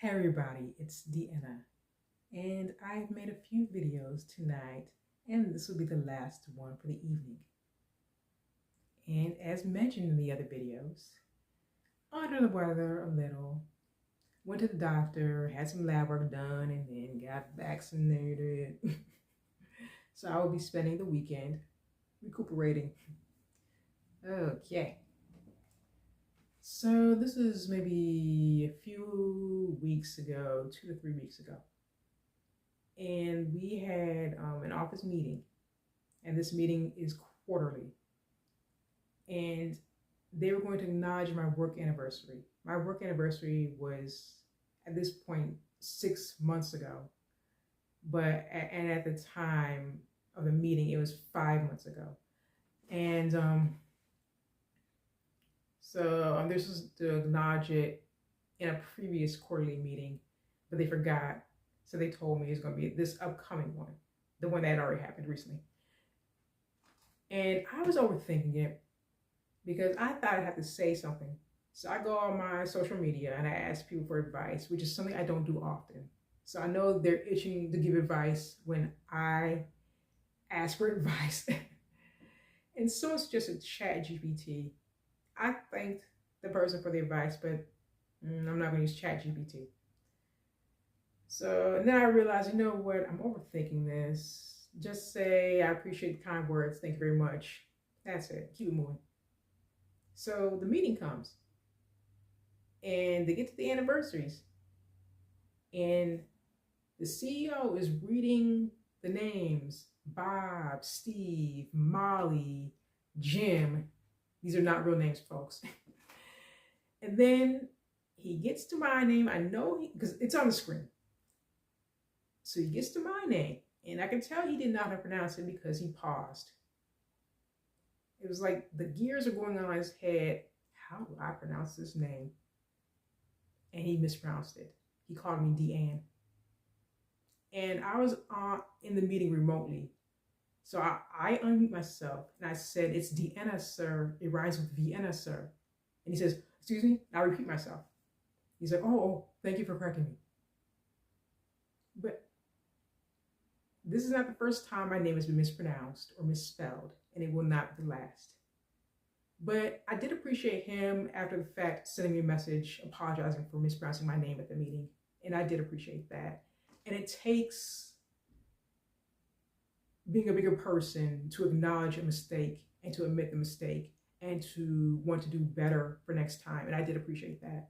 Hey everybody, it's Deanna, and I've made a few videos tonight, and this will be the last one for the evening. And as mentioned in the other videos, under the weather a little, went to the doctor, had some lab work done, and then got vaccinated. So I will be spending the weekend recuperating. Okay. So this is maybe a few weeks ago, 2 to 3 weeks ago. And we had an office meeting, and this meeting is quarterly. And they were going to acknowledge my work anniversary. My work anniversary was, at this point, 6 months ago. But at the time of the meeting, it was 5 months ago. And so this was to acknowledge it in a previous quarterly meeting, but they forgot. So they told me it's going to be this upcoming one, the one that had already happened recently. And I was overthinking it because I thought I had to say something. So I go on my social media and I ask people for advice, which is something I don't do often. So I know they're itching to give advice when I ask for advice. And so it's just a chat GPT. I thanked the person for the advice, but I'm not going to use chat GPT. So and then I realized, you know what, I'm overthinking this. Just say, I appreciate the kind words. Thank you very much. That's it. Keep it moving. So the meeting comes. And they get to the anniversaries. And the CEO is reading the names. Bob, Steve, Molly, Jim. These are not real names, folks. And then he gets to my name. I know because it's on the screen. So he gets to my name, and I can tell he did not know how to pronounce it because he paused. It was like the gears are going on in his head. How do I pronounce this name? And he mispronounced it. He called me Deanne. And I was in the meeting remotely. So I unmute myself, and I said, it's Deanna, sir. It rhymes with Vienna, sir. And he says, excuse me? I repeat myself. He's like, oh, thank you for correcting me. But this is not the first time my name has been mispronounced or misspelled, and it will not be the last. But I did appreciate him after the fact sending me a message apologizing for mispronouncing my name at the meeting. And I did appreciate that. And it takes being a bigger person to acknowledge a mistake and to admit the mistake and to want to do better for next time. And I did appreciate that.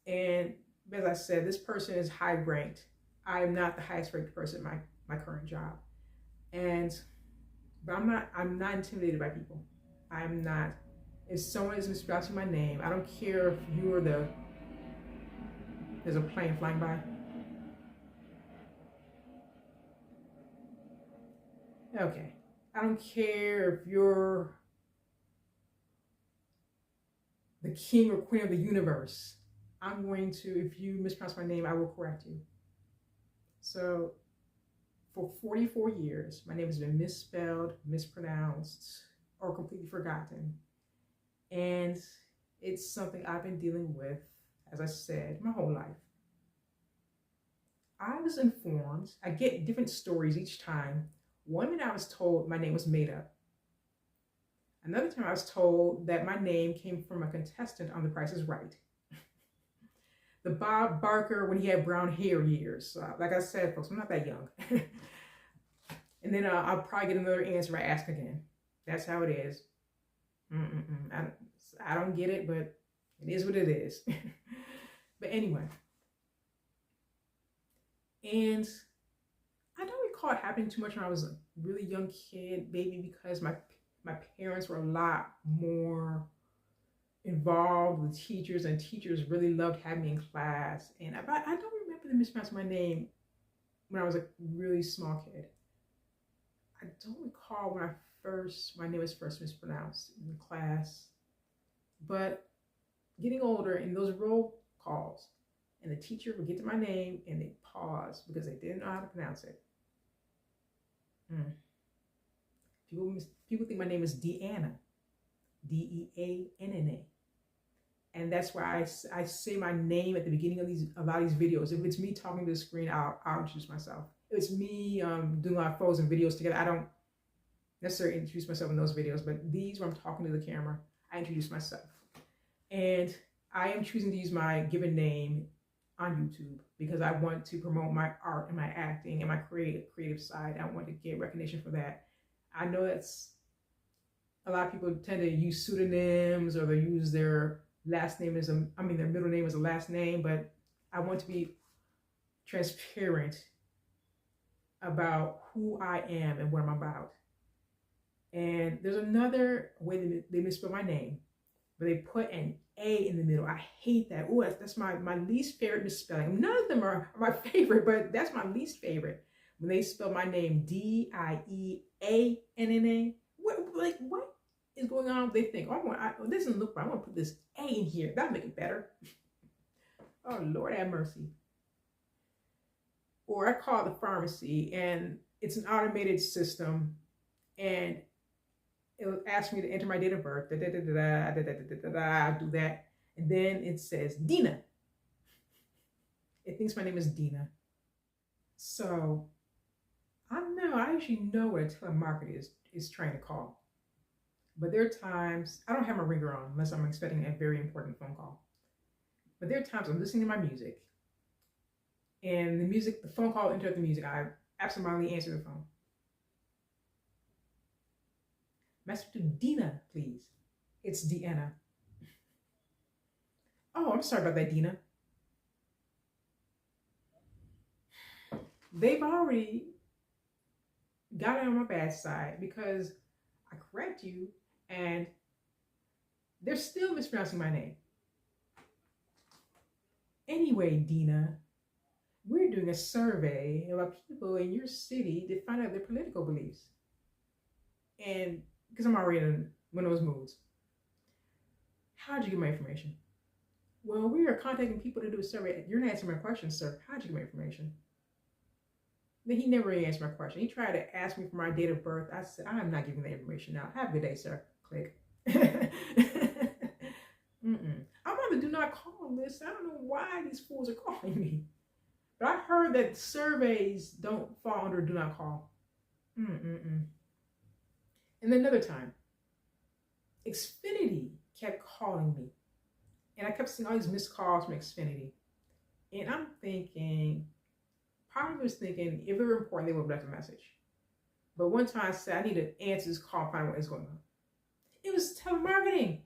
And as I said, this person is high ranked. I am not the highest ranked person in my current job. But I'm not intimidated by people. I'm not. If someone is mispronouncing my name, I don't care if you're there's a plane flying by. Okay. I don't care if you're the king or queen of the universe. I'm going to, if you mispronounce my name, I will correct you. So for 44 years, my name has been misspelled, mispronounced, or completely forgotten. And it's something I've been dealing with, as I said, my whole life. I was informed, I get different stories each time. One minute I was told my name was made up. Another time I was told that my name came from a contestant on The Price is Right. The Bob Barker when he had brown hair years. Like I said, folks, I'm not that young. And then I'll probably get another answer I ask again. That's how it is. I don't get it, but it is what it is. But anyway. And I don't recall it happening too much when I was a really young kid, maybe because my parents were a lot more involved with teachers, and teachers really loved having me in class. And I don't remember them mispronouncing my name when I was a really small kid. I don't recall when my name was first mispronounced in class. But getting older, in those roll calls, and the teacher would get to my name and they'd pause because they didn't know how to pronounce it. People think my name is Deanna, Deanna. And that's why I say my name at the beginning of a lot of these videos. If it's me talking to the screen, I'll introduce myself. If it's me doing a lot of photos and videos together, I don't necessarily introduce myself in those videos, but these where I'm talking to the camera, I introduce myself. And I am choosing to use my given name on YouTube because I want to promote my art and my acting and my creative side. I want to get recognition for that. I know that's a lot of people tend to use pseudonyms, or they use their last name as their middle name as a last name, but I want to be transparent about who I am and what I'm about. And there's another way they misspell my name, but they put an A in the middle. I hate that. Oh, that's my least favorite misspelling. None of them are my favorite, but that's my least favorite. When they spell my name Dianna. What is going on? They think, this doesn't look right. I want to put this A in here. That'll make it better. Oh, Lord have mercy. Or I call the pharmacy, and it's an automated system, and it will ask me to enter my date of birth. I'll do that. And then it says Dina. It thinks my name is Dina. So I actually know what a telemarketer is trying to call. But there are times, I don't have my ringer on unless I'm expecting a very important phone call. But there are times I'm listening to my music, and the phone call interrupts the music. I absentmindedly answer the phone. Message to Dina, please. It's Deanna. Oh, I'm sorry about that, Dina. They've already got it on my bad side because I correct you and they're still mispronouncing my name. Anyway, Dina, we're doing a survey about people in your city to find out their political beliefs. And because I'm already in one of those moods. How'd you get my information? Well, we are contacting people to do a survey. You're not answering my question, sir. How'd you get my information? Then he never really answered my question. He tried to ask me for my date of birth. I said, I'm not giving the information out. Have a good day, sir. Click. I'm on the do not call list. I don't know why these fools are calling me. But I heard that surveys don't fall under do not call. And then another time, Xfinity kept calling me. And I kept seeing all these missed calls from Xfinity. And I'm thinking, part of me was thinking, if they were important, they would have left a message. But one time I said, I need to answer this call and find out what is going on. It was telemarketing.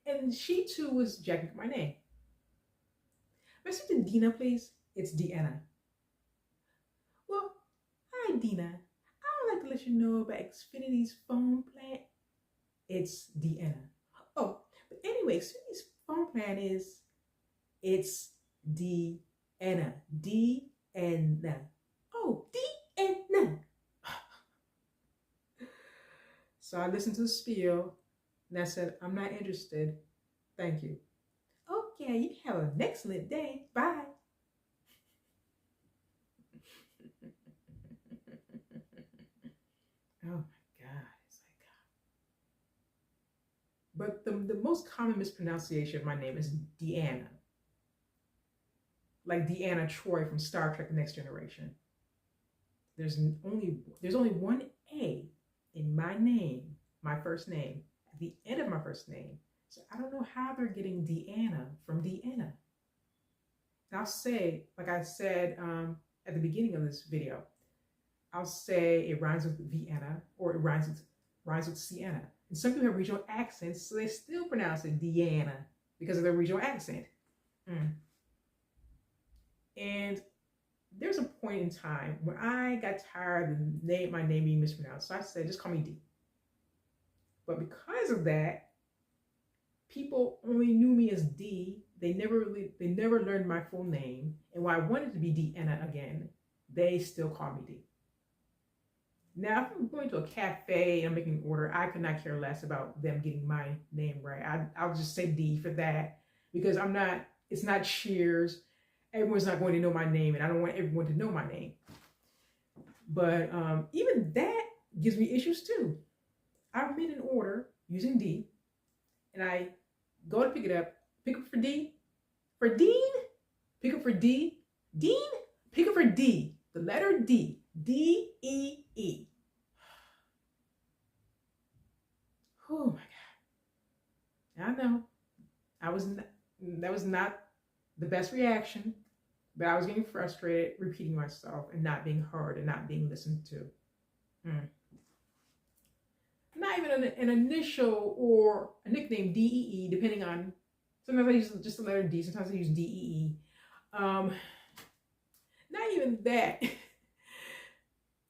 And she too was jacking my name. Message to Dina, please. It's Deanna. Well, hi, Dina. I would like to let you know about Xfinity's phone plan. It's Deanna. Oh, but anyway, Xfinity's phone plan is, it's Deanna. Deanna. Oh, Deanna. So I listened to the spiel and I said, I'm not interested. Thank you. Okay, you have an excellent day. Bye. Oh my God. It's like, but the most common mispronunciation of my name is Deanna. Like Deanna Troi from Star Trek: The Next Generation. There's only one A in my name, my first name, at the end of my first name. So I don't know how they're getting Deanna from Deanna. And I'll say, like I said at the beginning of this video, I'll say it rhymes with Vienna or it rhymes with Sienna. And some people have regional accents, so they still pronounce it Deanna because of their regional accent. And there's a point in time when I got tired of my name being mispronounced. So I said, just call me D. But because of that, people only knew me as D. They never learned my full name. And when I wanted to be Deanna again, they still call me D. Now, if I'm going to a cafe and I'm making an order, I could not care less about them getting my name right. I'll just say D for that because it's not Cheers. Everyone's not going to know my name, and I don't want everyone to know my name. But even that gives me issues too. I made an order using D, and I go to pick it up. Pick up for D, for Dean. Pick up for D, Dean. Pick up for D. The letter D, D-E-E. Oh my God! I know, that was not the best reaction, but I was getting frustrated, repeating myself, and not being heard and not being listened to. Not even an initial or a nickname, D-E-E, depending on, sometimes I use just the letter D, sometimes I use D-E-E. Not even that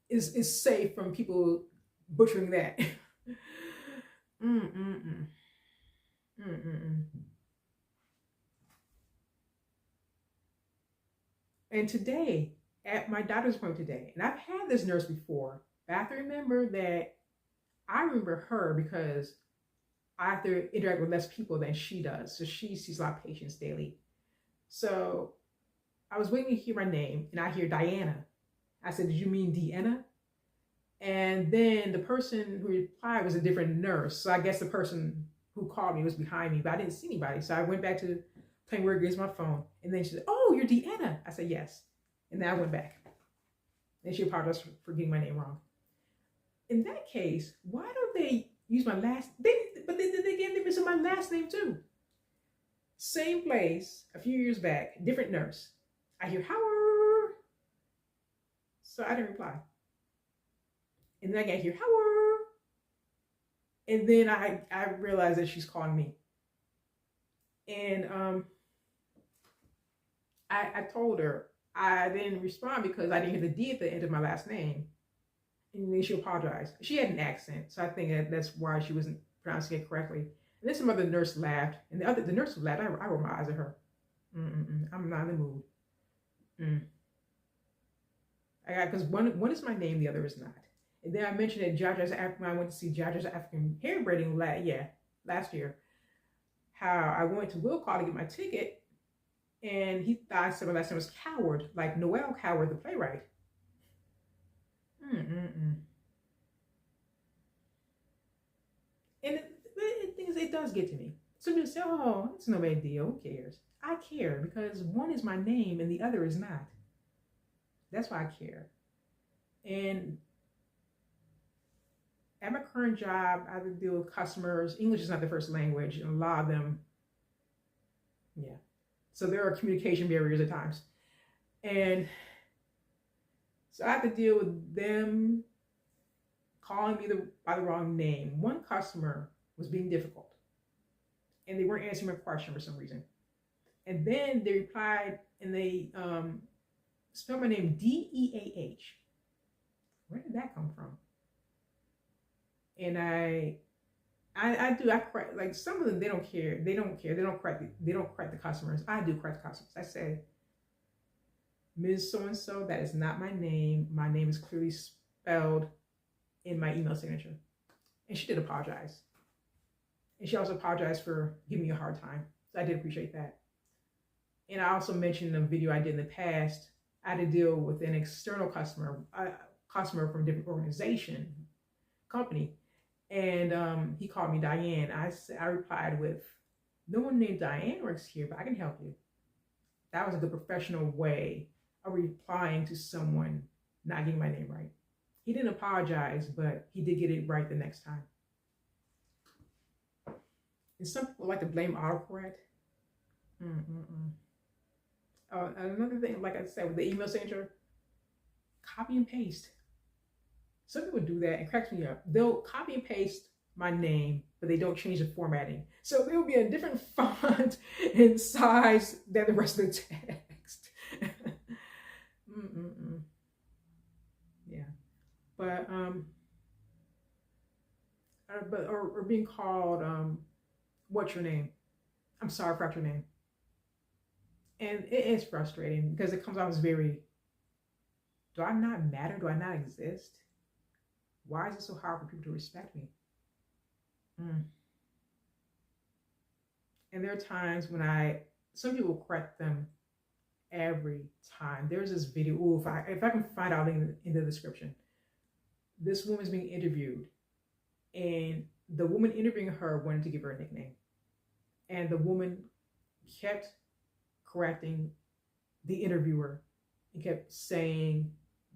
is safe from people butchering that. And today, at my doctor's appointment today, and I've had this nurse before, but I have to remember that I remember her because I have to interact with less people than she does. So she sees a lot of patients daily. So I was waiting to hear my name, and I hear Diana. I said, "Did you mean Deanna?" And then the person who replied was a different nurse. So I guess the person who called me was behind me, but I didn't see anybody. So I went back to playing word games on my phone. And then she said, "Oh, you're Deanna." I said, "Yes." And then I went back. And she apologized for getting my name wrong. In that case, why don't they use my last name? But they gave me my last name too. Same place a few years back, different nurse. I hear Howard. So I didn't reply. And then I hear Howard. And then I realized that she's calling me. And I told her I didn't respond because I didn't hear the D at the end of my last name. And then she apologized. She had an accent, so I think that's why she wasn't pronouncing it correctly. And then some other nurse laughed, and the nurse laughed. I rolled my eyes at her. I'm not in the mood. Because one is my name, the other is not. And then I mentioned that Jaja's African. I went to see Jaja's African hair braiding last year. How I went to Will Call to get my ticket, and he thought I said my last name was Coward, like Noel Coward, the playwright. And the thing is, it does get to me. Some people say, "Oh, it's no big deal. Who cares?" I care because one is my name and the other is not. That's why I care. And at my current job, I have to deal with customers. English is not the first language, and a lot of them, so there are communication barriers at times. And so I have to deal with them calling me by the wrong name. One customer was being difficult, and they weren't answering my question for some reason. And then they replied, and they spelled my name D-E-A-H. Where did that come from? And I correct, like some of them, they don't care. They don't correct the customers. I do correct the customers. I say, "Ms. So-and-so, that is not my name. My name is clearly spelled in my email signature." And she did apologize. And she also apologized for giving me a hard time. So I did appreciate that. And I also mentioned in a video I did in the past, I had to deal with an external customer, a customer from a different company. And he called me Diane. I replied with, "No one named Diane works here, but I can help you." That was a good professional way of replying to someone not getting my name right. He didn't apologize, but he did get it right the next time. And some people like to blame autocorrect. Another thing, like I said, with the email signature, copy and paste. Some people do that and cracks me up. They'll copy and paste my name, but they don't change the formatting. So it will be a different font and size than the rest of the text. Yeah. But or being called what's your name? I'm sorry, I forgot your name. And it is frustrating because it comes out as very, do I not matter? Do I not exist? Why is it so hard for people to respect me? And there are times when some people correct them every time. There's this video, if I can find out in the description, this woman's being interviewed, and the woman interviewing her wanted to give her a nickname. And the woman kept correcting the interviewer and kept saying,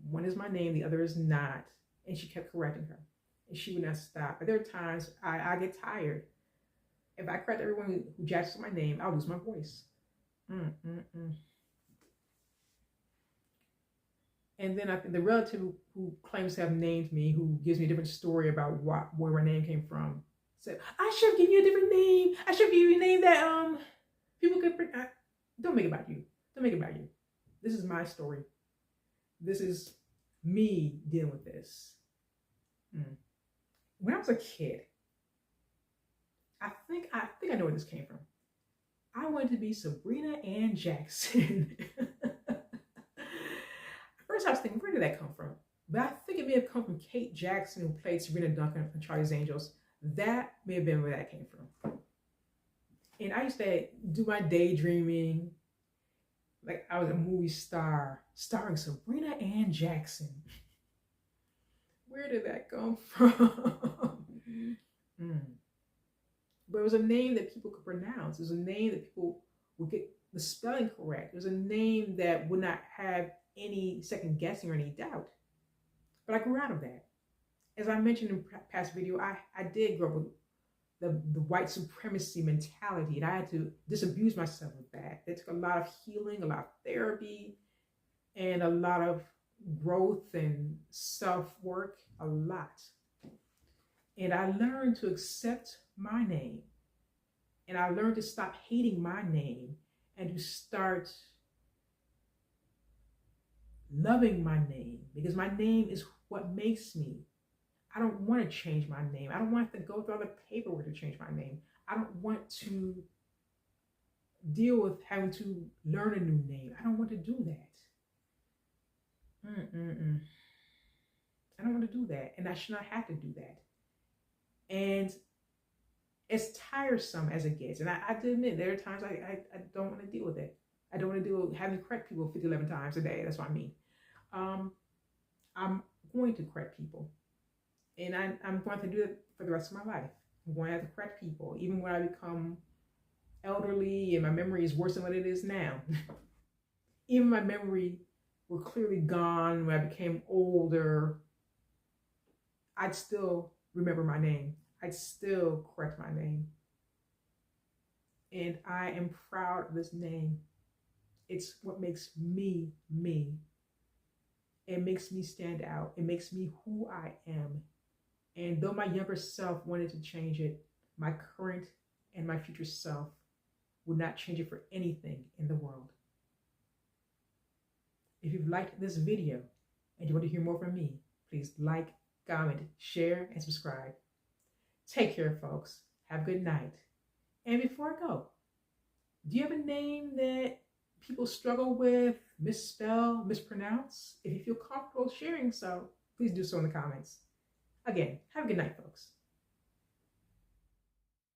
one is my name, the other is not. And she kept correcting her. And she would not stop. But there are times I get tired. If I correct everyone who judges my name, I'll lose my voice. And then I think the relative who claims to have named me, who gives me a different story about where my name came from, said, I should have given you a different name. I should have given you a name that people could. Don't make it about you. Don't make it about you. This is my story. This is me dealing with this. When I was a kid, I think I know where this came from. I wanted to be Sabrina Ann Jackson. First, I was thinking, where did that come from? But I think it may have come from Kate Jackson, who played Sabrina Duncan on Charlie's Angels. That may have been where that came from. And I used to do my daydreaming like I was a movie star, starring Sabrina Ann Jackson. Where did that come from? But it was a name that people could pronounce. It was a name that people would get the spelling correct. It was a name that would not have any second guessing or any doubt. But I grew out of that. As I mentioned in past video, I did grow up with the white supremacy mentality, and I had to disabuse myself of that. It took a lot of healing, a lot of therapy, and a lot of growth and self-work, a lot. And I learned to accept my name. And I learned to stop hating my name and to start loving my name, because my name is what makes me. I don't want to change my name. I don't want to go through all the paperwork to change my name. I don't want to deal with having to learn a new name. I don't want to do that. I don't want to do that. And I should not have to do that. And as tiresome as it gets, and I have to admit, there are times I don't want to deal with it. I don't want to deal with having to correct people 50, 11 times a day. That's what I mean. I'm going to correct people. And I'm going to do it for the rest of my life. I'm going to have to correct people, even when I become elderly and my memory is worse than what it is now. Even my memory were clearly gone when I became older, I'd still remember my name. I'd still correct my name. And I am proud of this name. It's what makes me, me. It makes me stand out. It makes me who I am. And though my younger self wanted to change it, my current and my future self would not change it for anything in the world. If you've liked this video and you want to hear more from me, please like, comment, share, and subscribe. Take care, folks. Have a good night. And before I go, do you have a name that people struggle with, misspell, mispronounce? If you feel comfortable sharing so, please do so in the comments. Again, have a good night, folks.